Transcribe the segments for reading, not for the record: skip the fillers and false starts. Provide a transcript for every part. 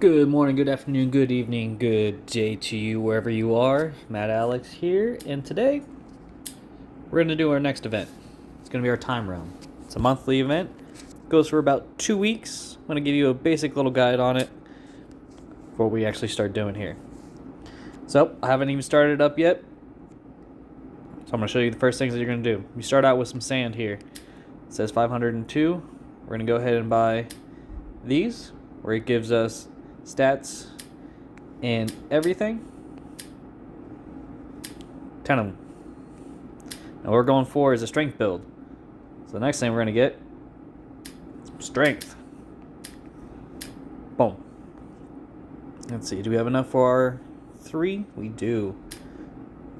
Good morning, good afternoon, good evening, good day to you wherever you are. Matt Alex here, and today we're going to do our next event. It's going to be our time round. It's a monthly event. It goes for about 2 weeks. I'm going to give you a basic little guide on it before we actually start doing here. So, I haven't even started it up yet. So I'm going to show you the first things that you're going to do. You start out with some sand here. It says 502. We're going to go ahead and buy these, where it gives us stats and everything. 10 of them. Now what we're going for is a strength build. So the next thing we're going to get is strength. Boom. Let's see, do we have enough for our 3? We do.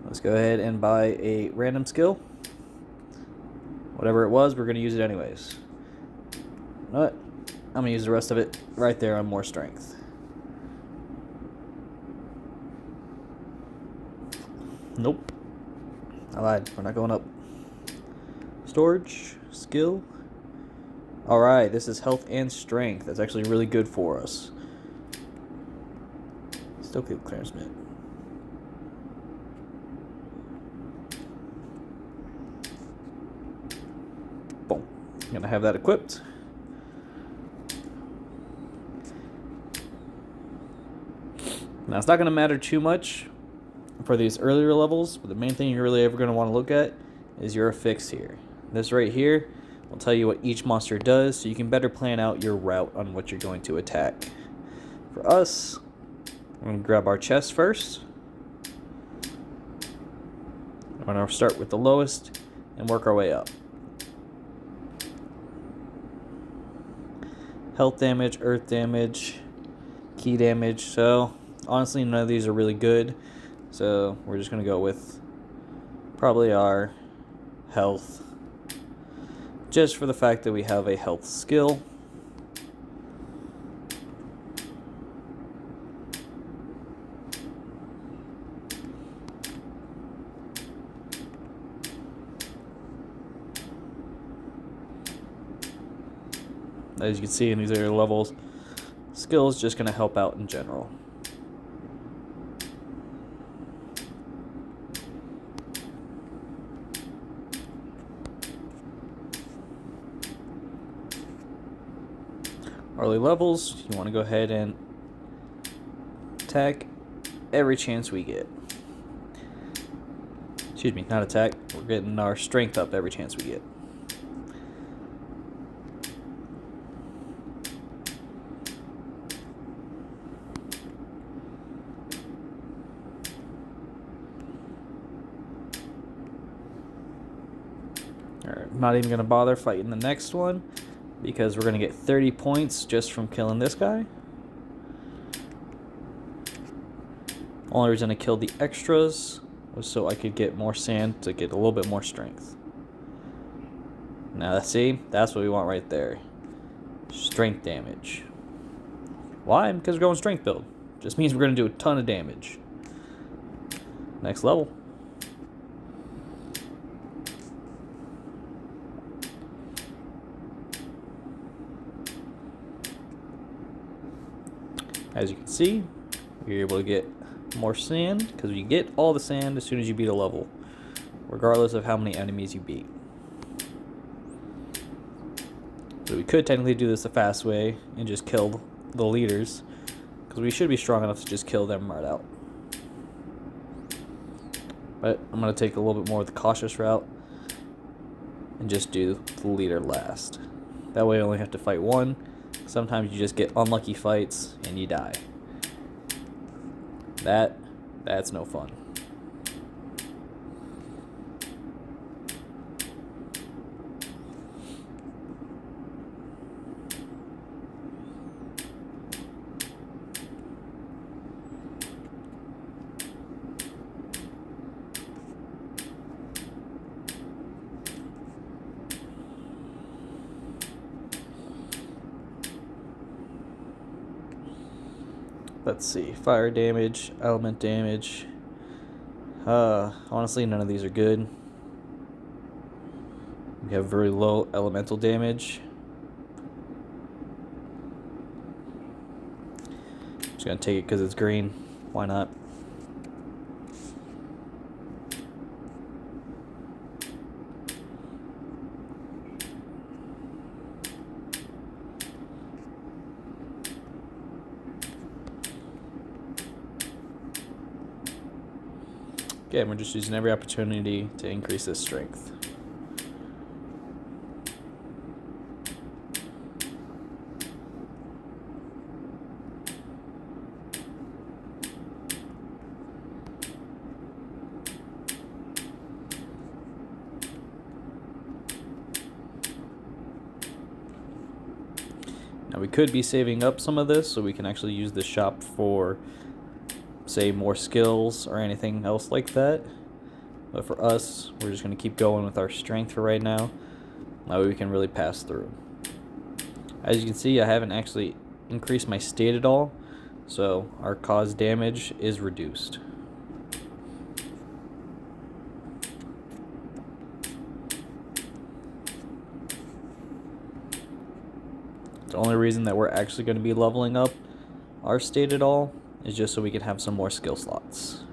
Let's go ahead and buy a random skill. Whatever it was, we're going to use it anyways. You know what? I'm going to use the rest of it right there on more strength. Nope. I lied. We're not going up. Storage. Skill. Alright, this is health and strength. That's actually really good for us. Still keep clearance mint. Boom. I'm going to have that equipped. Now, it's not going to matter too much for these earlier levels, but the main thing you're really ever going to want to look at is your affix here. This right here will tell you what each monster does, so you can better plan out your route on what you're going to attack. For us, we're going to grab our chest first. We're going to start with the lowest and work our way up. Health damage, earth damage, key damage. So honestly, none of these are really good. So we're just going to go with probably our health, just for the fact that we have a health skill. As you can see in these area levels, skill is just going to help out in general. Early levels, you want to go ahead and attack every chance we get. Excuse me, not attack. We're getting our strength up every chance we get. Alright, I'm not even going to bother fighting the next one, because we're going to get 30 points just from killing this guy. Only reason I killed the extras was so I could get more sand to get a little bit more strength. Now, see, that's what we want right there. Strength damage. Why? Because we're going strength build. Just means we're going to do a ton of damage. Next level. As you can see, you're able to get more sand, because you get all the sand as soon as you beat a level, regardless of how many enemies you beat. So we could technically do this the fast way and just kill the leaders, because we should be strong enough to just kill them right out. But I'm going to take a little bit more of the cautious route and just do the leader last. That way I only have to fight one. Sometimes you just get unlucky fights and you die. That's no fun. Let's see, fire damage, element damage. Honestly, none of these are good. We have very low elemental damage. Just gonna take it because it's green. Why not? Again, we're just using every opportunity to increase this strength. Now we could be saving up some of this so we can actually use the shop for, say, more skills or anything else like that. But for us, we're just going to keep going with our strength for right now. That way we can really pass through. As you can see, I haven't actually increased my state at all, so our cause damage is reduced. The only reason that we're actually going to be leveling up our state at all is just so we can have some more skill slots.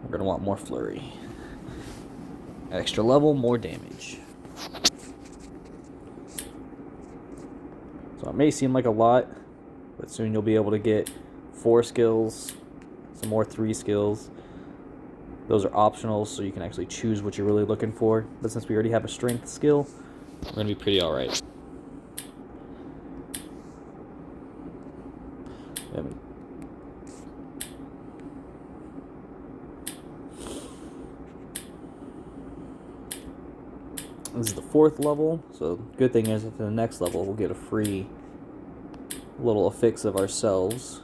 We're going to want more flurry. Extra level, more damage. So it may seem like a lot, but soon you'll be able to get 4 skills, some more 3 skills. Those are optional, so you can actually choose what you're really looking for. But since we already have a strength skill, we're going to be pretty alright. This is the 4th level, so good thing is at the next level we'll get a free little affix of ourselves.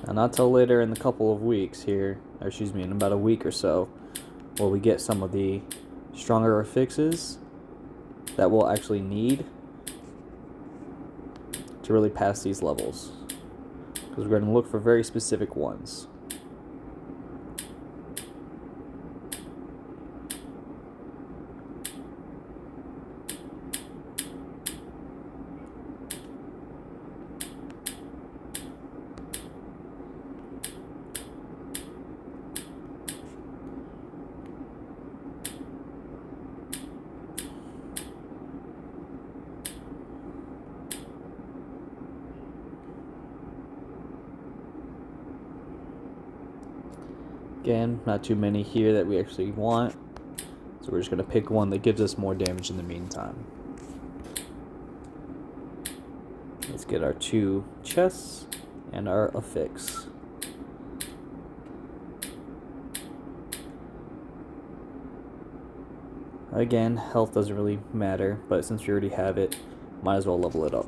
Now, not till later in a couple of weeks here, or excuse me, in about a week or so, will we get some of the stronger affixes that we'll actually need to really pass these levels, because we're going to look for very specific ones. Again, not too many here that we actually want, so we're just going to pick one that gives us more damage in the meantime. Let's get our 2 chests and our affix. Again, health doesn't really matter, but since we already have it, might as well level it up.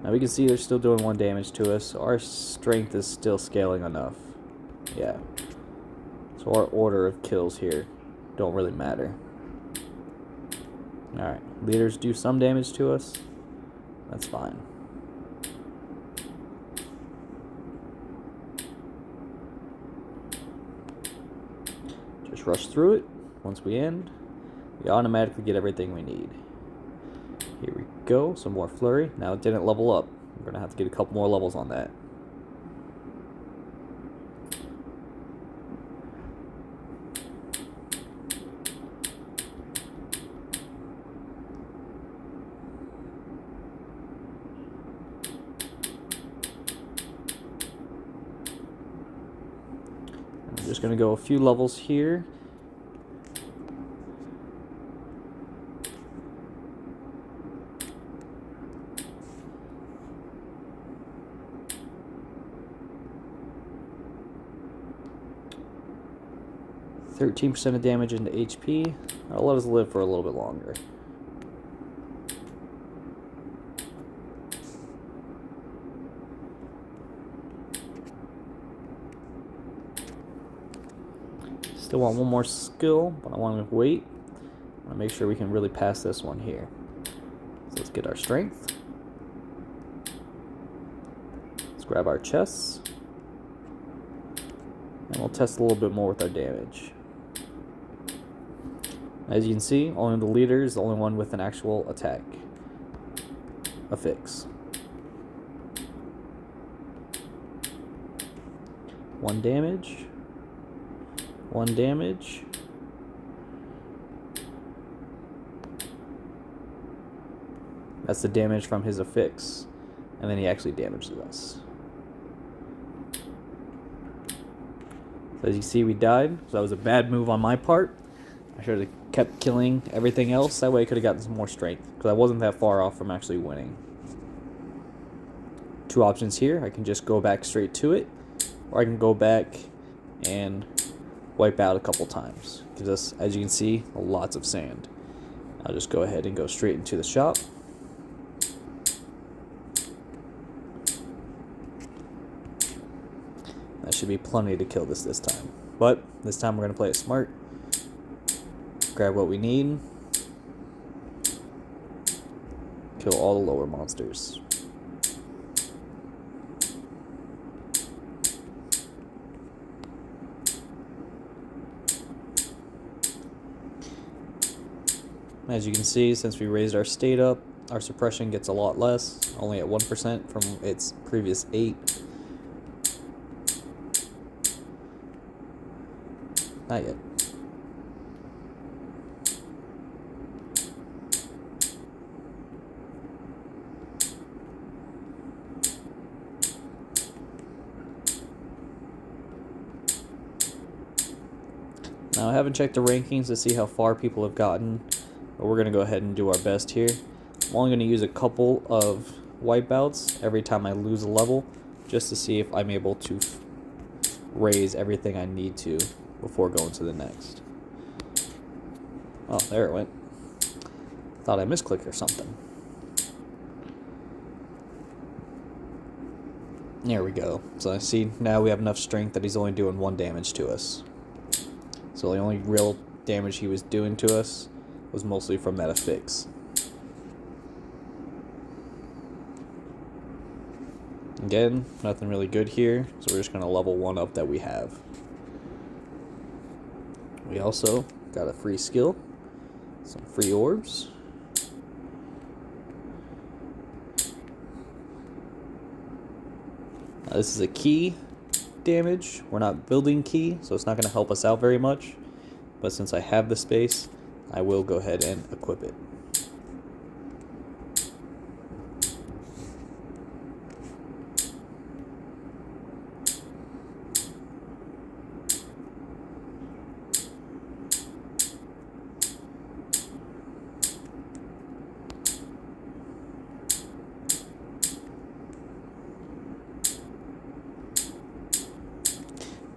Now we can see they're still doing 1 damage to us, so our strength is still scaling enough. Yeah. So our order of kills here don't really matter. Alright, leaders do some damage to us. That's fine. Just rush through it. Once we end, we automatically get everything we need. Here we go, some more flurry. Now it didn't level up. We're going to have to get a couple more levels on that. I'm just going to go a few levels here. %of damage into HP. That'll let us live for a little bit longer. Still want one more skill, but I want to wait. I want to make sure we can really pass this one here. So let's get our strength. Let's grab our chests. And we'll test a little bit more with our damage. As you can see, only the leader is the only one with an actual attack. A fix. 1 damage. 1 damage. That's the damage from his affix. And then he actually damages us. So as you see, we died. So that was a bad move on my part. I should have kept killing everything else. That way I could have gotten some more strength. Because I wasn't that far off from actually winning. 2 options here. I can just go back straight to it. Or I can go back and wipe out a couple times. Gives us, as you can see, lots of sand. I'll just go ahead and go straight into the shop. That should be plenty to kill this time. But this time we're going to play it smart. Grab what we need. Kill all the lower monsters. As you can see, since we raised our state up, our suppression gets a lot less, only at 1% from its previous 8. Not yet. Now I haven't checked the rankings to see how far people have gotten, but we're going to go ahead and do our best here. I'm only going to use a couple of wipeouts every time I lose a level, just to see if I'm able to raise everything I need to before going to the next. Oh, there it went. Thought I misclicked or something. There we go. So I see now we have enough strength that he's only doing 1 damage to us. So the only real damage he was doing to us was mostly from that affix. Again, nothing really good here, so we're just going to level 1 up that we have. We also got a free skill, some free orbs. Now this is a key damage. We're not building key, so it's not going to help us out very much. But since I have the space, I will go ahead and equip it.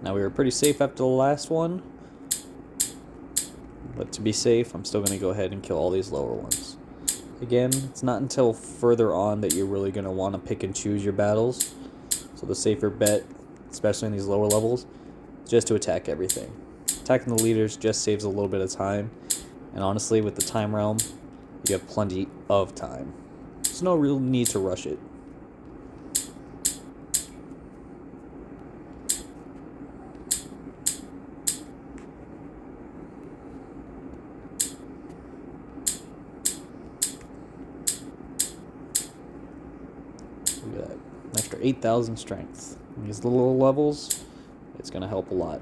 Now we were pretty safe after the last one, but to be safe, I'm still going to go ahead and kill all these lower ones. Again, it's not until further on that you're really going to want to pick and choose your battles. So the safer bet, especially in these lower levels, is just to attack everything. Attacking the leaders just saves a little bit of time, and honestly, with the time realm, you have plenty of time. There's no real need to rush it. Look at that. An extra 8,000 strength. These little levels, it's going to help a lot.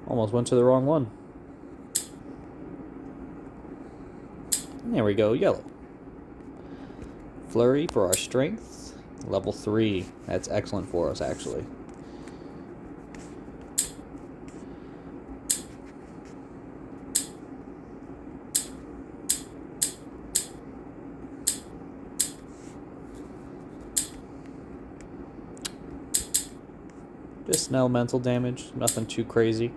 Almost went to the wrong one. There we go, yellow. Flurry for our strength. Level 3. That's excellent for us, actually. Just an elemental damage, nothing too crazy.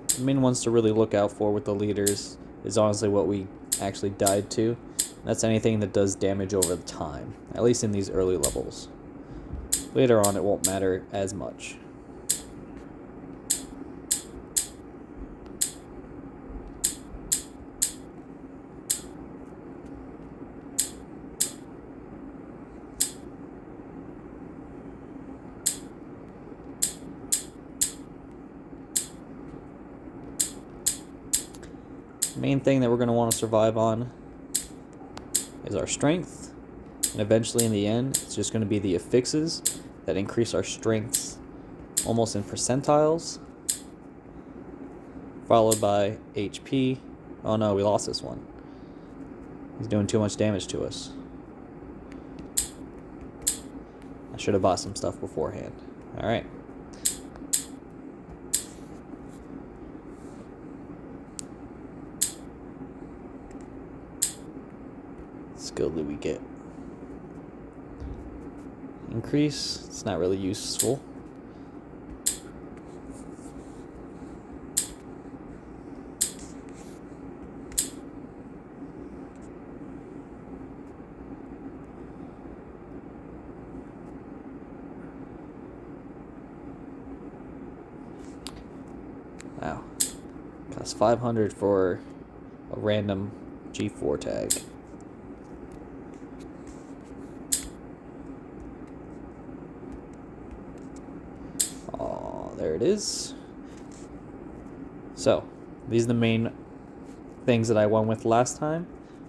The main ones to really look out for with the leaders is honestly what we actually died to. That's anything that does damage over time, at least in these early levels. Later on, it won't matter as much. Main thing that we're going to want to survive on is our strength, and eventually in the end it's just going to be the affixes that increase our strengths almost in percentiles, followed by HP. Oh no, we lost this one. He's doing too much damage to us. I should have bought some stuff beforehand. Alright. Skill do we get? Increase. It's not really useful. Wow. Costs 500 for a random G4 tag. There it is. So, these are the main things that I went with last time.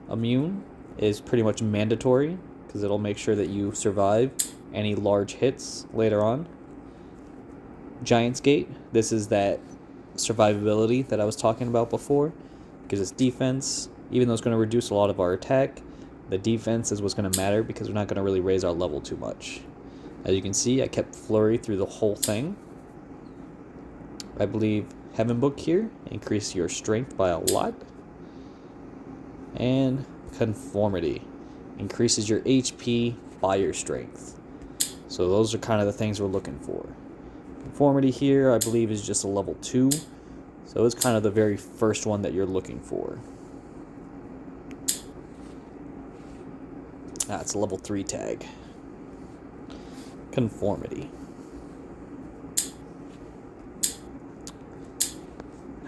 Immune is pretty much mandatory because it'll make sure that you survive any large hits later on. Giant's Gate, this is that survivability that I was talking about before, because it's defense. Even though it's going to reduce a lot of our attack, the defense is what's going to matter because we're not going to really raise our level too much. As you can see, I kept Flurry through the whole thing. I believe Heaven Book here, increase your strength by a lot. And Conformity, increases your HP by your strength. So those are kind of the things we're looking for. Conformity here, I believe, is just a level 2. So it's kind of the very first one that you're looking for. It's a level 3 tag. Conformity.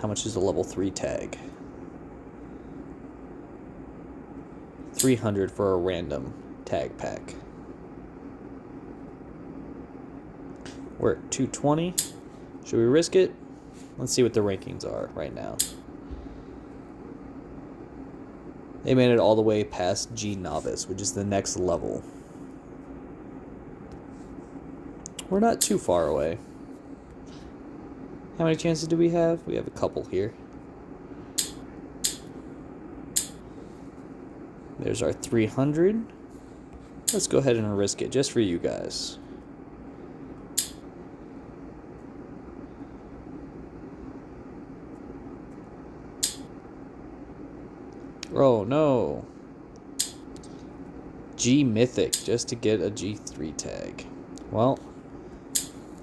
How much is a level 3 tag? 300 for a random tag pack. We're at 220. Should we risk it? Let's see what the rankings are right now. They made it all the way past G Novice, which is the next level. We're not too far away. How many chances do we have? We have a couple here. There's our 300. Let's go ahead and risk it just for you guys. Oh no. G Mythic just to get a G3 tag. Well,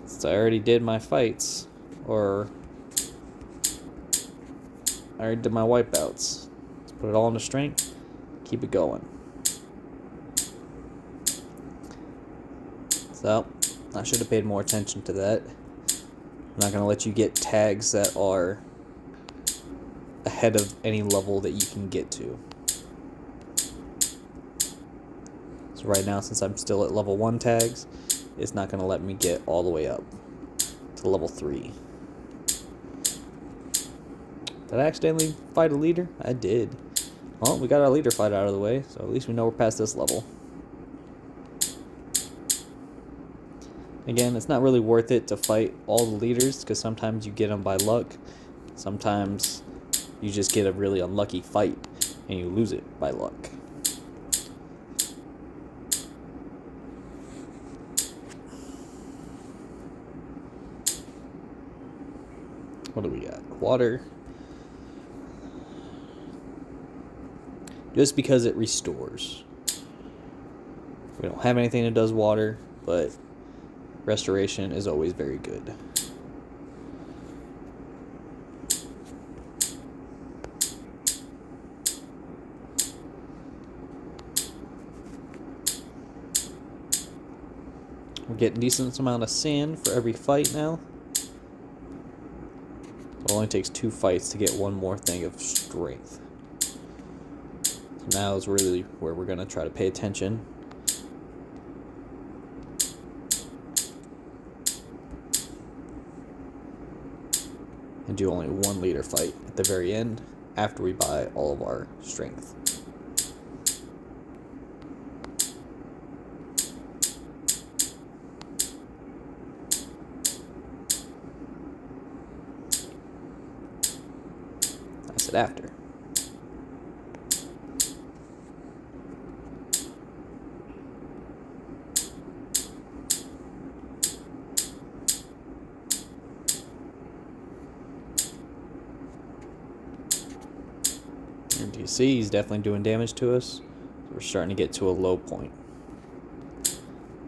since I already did my fights, or I already did my wipeouts, let's put it all into strength, keep it going. So, I should have paid more attention to that. I'm not going to let you get tags that are ahead of any level that you can get to. So right now, since I'm still at level 1 tags, it's not going to let me get all the way up to level 3. Did I accidentally fight a leader? I did. Well, we got our leader fight out of the way, so at least we know we're past this level. Again, it's not really worth it to fight all the leaders, because sometimes you get them by luck. Sometimes you just get a really unlucky fight, and you lose it by luck. What do we got? Water. Just because it restores. We don't have anything that does water, but restoration is always very good. We're getting a decent amount of sand for every fight now. It only takes 2 fights to get one more thing of strength. So now is really where we're going to try to pay attention. And do only 1 leader fight at the very end after we buy all of our strength. I said after. And you see he's definitely doing damage to us. So we're starting to get to a low point.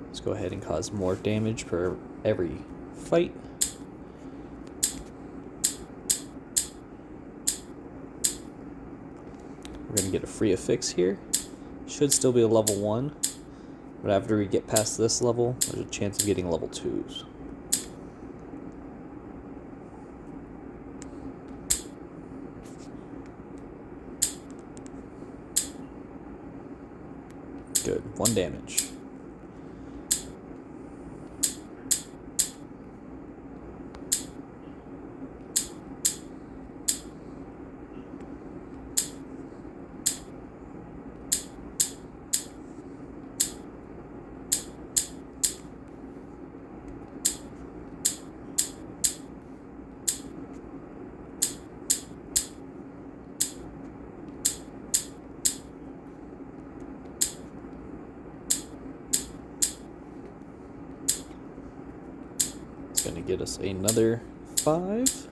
Let's go ahead and cause more damage per every fight. We're going to get a free affix here. Should still be a level 1. But after we get past this level, there's a chance of getting level 2s. Good. 1 damage. Going to get us another 5.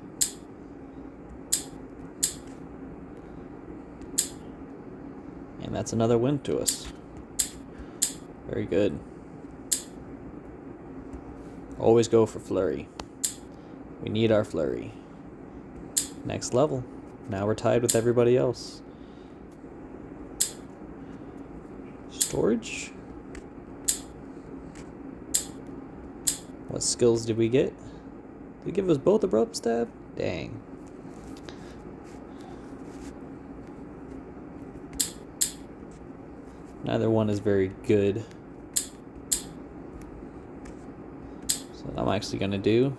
And that's another win to us. Very good. Always go for flurry. We need our flurry. Next level. Now we're tied with everybody else. Storage. What skills did we get? Did they give us both a rope stab? Dang. Neither one is very good. So what I'm actually going to do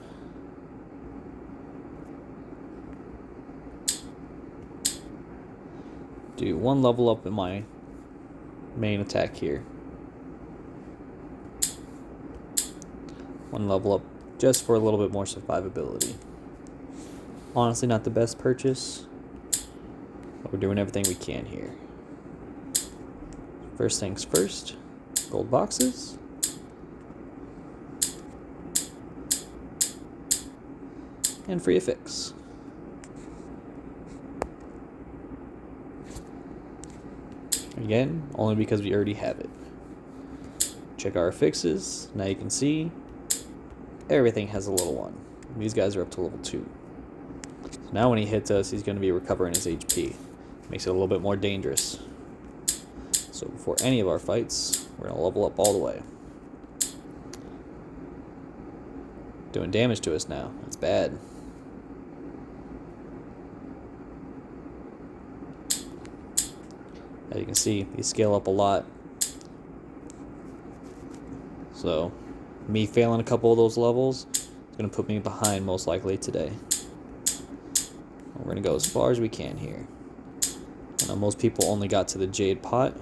one level up in my main attack here. 1 level up just for a little bit more survivability. Honestly, not the best purchase, but we're doing everything we can here. First things first, gold boxes. And free affix. Again, only because we already have it. Check our affixes. Now you can see everything has a little 1. These guys are up to level 2. So now when he hits us, he's going to be recovering his HP. Makes it a little bit more dangerous. So before any of our fights, we're going to level up all the way. Doing damage to us now. That's bad. As you can see, these scale up a lot. So me failing a couple of those levels is going to put me behind most likely today. We're going to go as far as we can here. I know most people only got to the Jade Pot,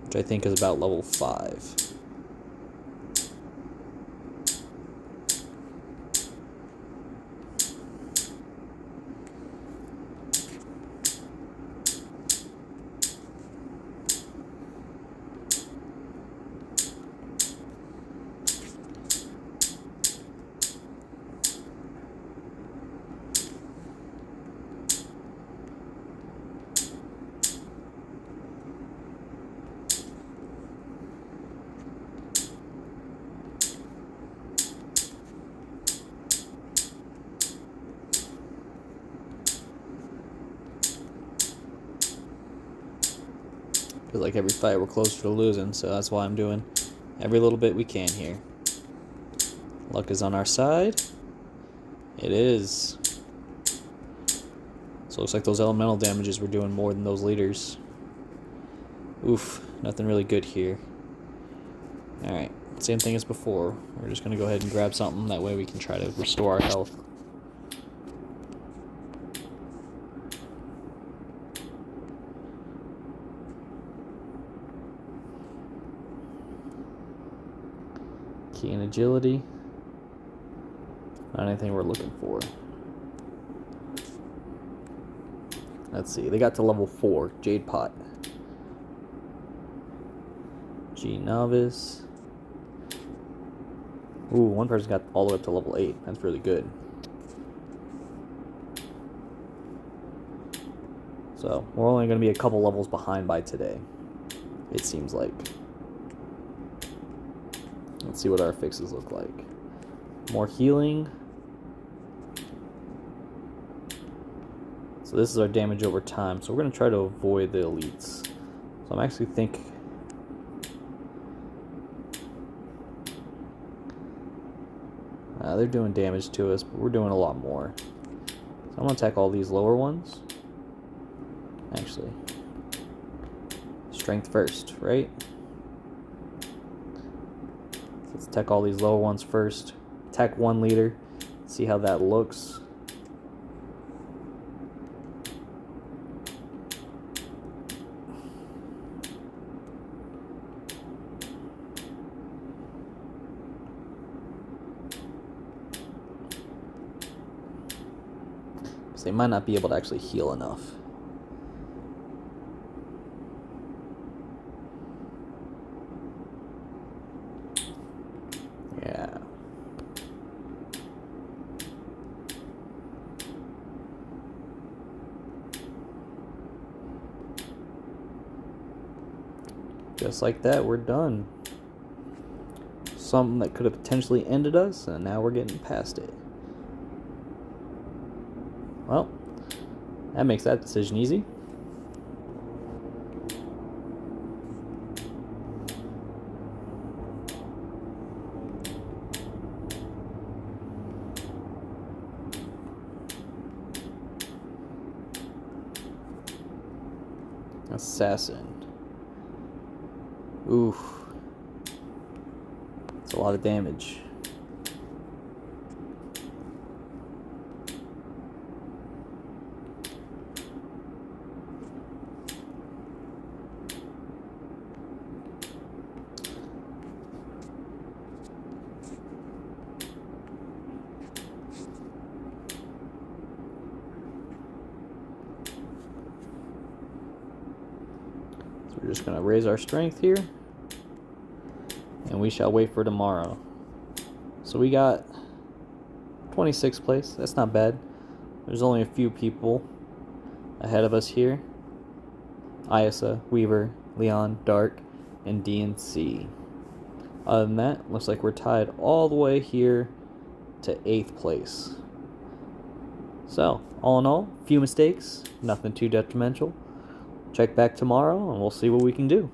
which I think is about level 5. Feels like every fight we're closer to losing, so that's why I'm doing every little bit we can here. Luck is on our side. It is. So it looks like those elemental damages were doing more than those leaders. Oof, nothing really good here. Alright, same thing as before. We're just going to go ahead and grab something. That way we can try to restore our health. Key and agility. Not anything we're looking for. Let's see, they got to level 4, Jade Pot. G Novice. Ooh, one person got all the way up to level 8. That's really good. So, we're only going to be a couple levels behind by today, it seems like. Let's see what our fixes look like. More healing. So this is our damage over time. So we're going to try to avoid the elites. So I'm actually thinking... they're doing damage to us, but we're doing a lot more. So I'm going to attack all these lower ones. Actually. Strength first, right? So let's attack all these lower ones first. Attack one leader. See how that looks. So they might not be able to actually heal enough. Yeah. Just like that, we're done. Something that could have potentially ended us, and now we're getting past it. Well, that makes that decision easy. Assassin. Oof. That's a lot of damage. We're just going to raise our strength here. And we shall wait for tomorrow. So we got 26th place. That's not bad. There's only a few people ahead of us here. Isa, Weaver, Leon, Dark, and DNC. Other than that, looks like we're tied all the way here to 8th place. So, all in all, few mistakes, nothing too detrimental. Check back tomorrow and we'll see what we can do.